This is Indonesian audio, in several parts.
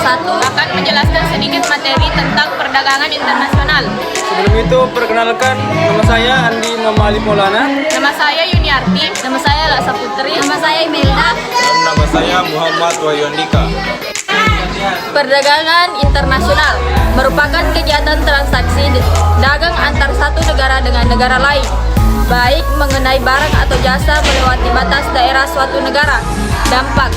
akan menjelaskan sedikit materi tentang perdagangan internasional. Sebelum itu, perkenalkan, nama saya Andi Mamali Maulana. Nama saya Yuniarti. Nama saya Laksa Putri. Nama saya Imelda. Dan nama saya Muhammad Wahyu Andika. Perdagangan internasional merupakan kegiatan transaksi dagang antar satu negara dengan negara lain, baik mengenai barang atau jasa melewati batas daerah suatu negara. Dampak: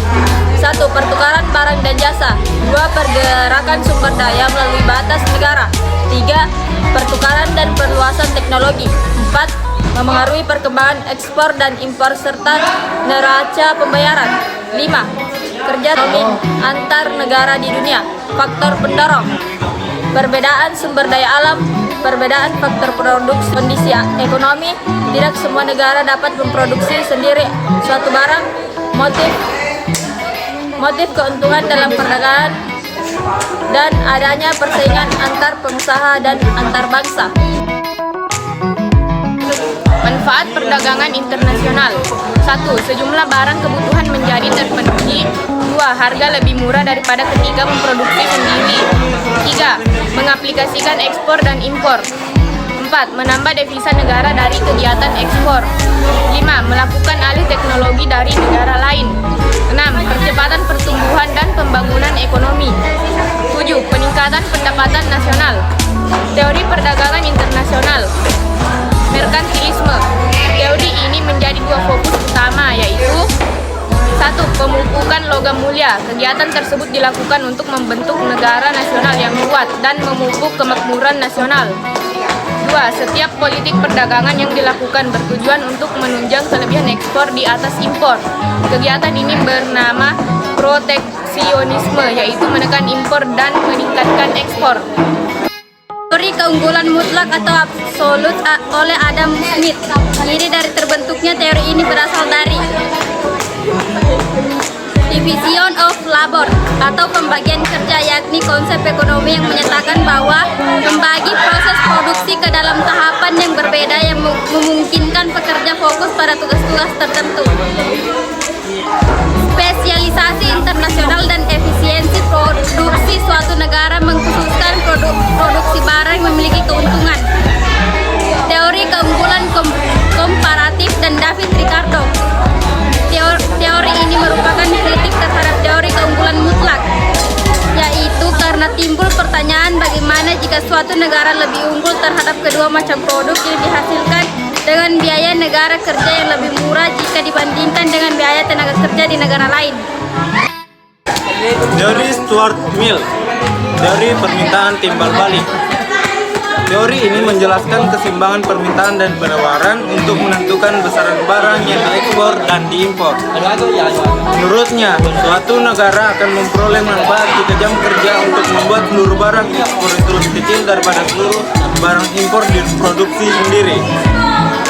1. Pertukaran barang dan jasa. 2. Pergerakan sumber daya melalui batas negara. 3. Pertukaran dan perluasan teknologi. 4. Memengaruhi perkembangan ekspor dan impor serta neraca pembayaran. 5. Kerja ekonomi antar negara di dunia. Faktor pendorong: perbedaan sumber daya alam, perbedaan faktor produksi, kondisi ekonomi. Tidak semua negara dapat memproduksi sendiri suatu barang. Motif keuntungan dalam perdagangan dan adanya persaingan antar pengusaha dan antar bangsa. Manfaat perdagangan internasional: 1. Sejumlah barang kebutuhan menjadi terpenuhi. 2. Harga lebih murah daripada ketika memproduksi sendiri. 3. Mengaplikasikan ekspor dan impor. 4. Menambah devisa negara dari kegiatan ekspor. 5. Melakukan alih teknologi dari negara lain. 6. Percepatan pertumbuhan dan pembangunan ekonomi. 7. Peningkatan pendapatan nasional. Teori perdagangan internasional. Merkantilisme. Teori ini menjadi dua fokus utama, yaitu 1. Pemupukan logam mulia. Kegiatan tersebut dilakukan untuk membentuk negara nasional yang kuat dan memupuk kemakmuran nasional. 2. Setiap politik perdagangan yang dilakukan bertujuan untuk menunjang kelebihan ekspor di atas impor. Kegiatan ini bernama proteksionisme, yaitu menekan impor dan meningkatkan ekspor. Teori keunggulan mutlak atau absolut oleh Adam Smith. Ide dari terbentuknya teori ini berasal dari Division of Labor atau pembagian kerja, yakni konsep ekonomi yang menyatakan bahwa membagi proses produksi ke dalam tahapan yang berbeda yang memungkinkan pekerja fokus pada tugas-tugas tertentu. Spesialisasi internasional dan efisiensi produksi suatu negara mengkhususkan produksi barang yang memiliki keuntungan. Teori keunggulan komparatif dan David Ricardo. Teori ini merupakan kritik terhadap teori keunggulan mutlak, yaitu karena timbul pertanyaan bagaimana jika suatu negara lebih unggul terhadap kedua macam produk yang dihasilkan dengan biaya negara kerja yang lebih murah jika dibandingkan dengan biaya tenaga kerja di negara lain. Teori Stuart Mill. Teori permintaan timbal balik. Teori ini menjelaskan keseimbangan permintaan dan penawaran untuk menentukan besaran barang yang diekspor dan diimpor. Menurutnya, suatu negara akan memperoleh manfaat jika jam kerja untuk membuat seluruh barang ekspor itu lebih kecil daripada seluruh barang impor diproduksi sendiri.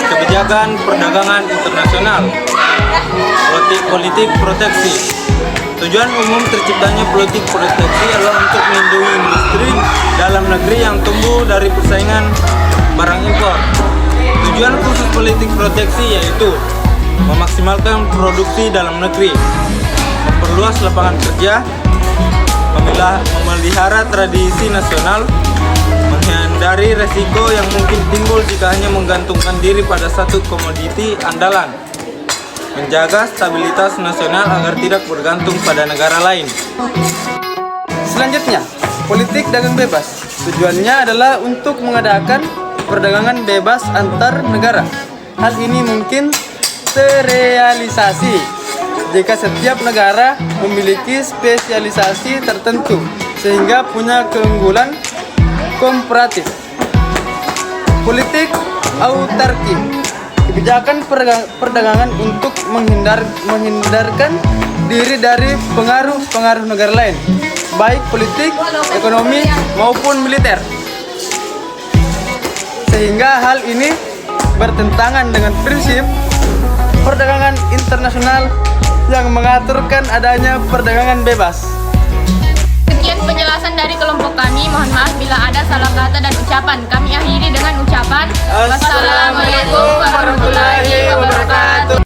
Kebijakan perdagangan internasional. Politik proteksi. Tujuan umum terciptanya politik proteksi adalah untuk melindungi industri dalam negeri yang tumbuh dari persaingan barang impor. Tujuan khusus politik proteksi yaitu memaksimalkan produksi dalam negeri, memperluas lapangan kerja, memelihara tradisi nasional, menghindari resiko yang mungkin timbul jika hanya menggantungkan diri pada satu komoditi andalan, menjaga stabilitas nasional agar tidak bergantung pada negara lain. Selanjutnya, politik dagang bebas. Tujuannya adalah untuk mengadakan perdagangan bebas antar negara. Hal ini mungkin terrealisasi jika setiap negara memiliki spesialisasi tertentu sehingga punya keunggulan komparatif. Politik autarki. Kebijakan perdagangan untuk menghindarkan diri dari pengaruh-pengaruh negara lain, baik politik, ekonomi, maupun militer. Sehingga hal ini bertentangan dengan prinsip perdagangan internasional yang mengaturkan adanya perdagangan bebas. Sekian penjelasan dari kelompok kami. Mohon maaf bila ada salah kata dan ucapan. Kami akhiri dengan ucapan wassalamualaikum warahmatullahi wabarakatuh.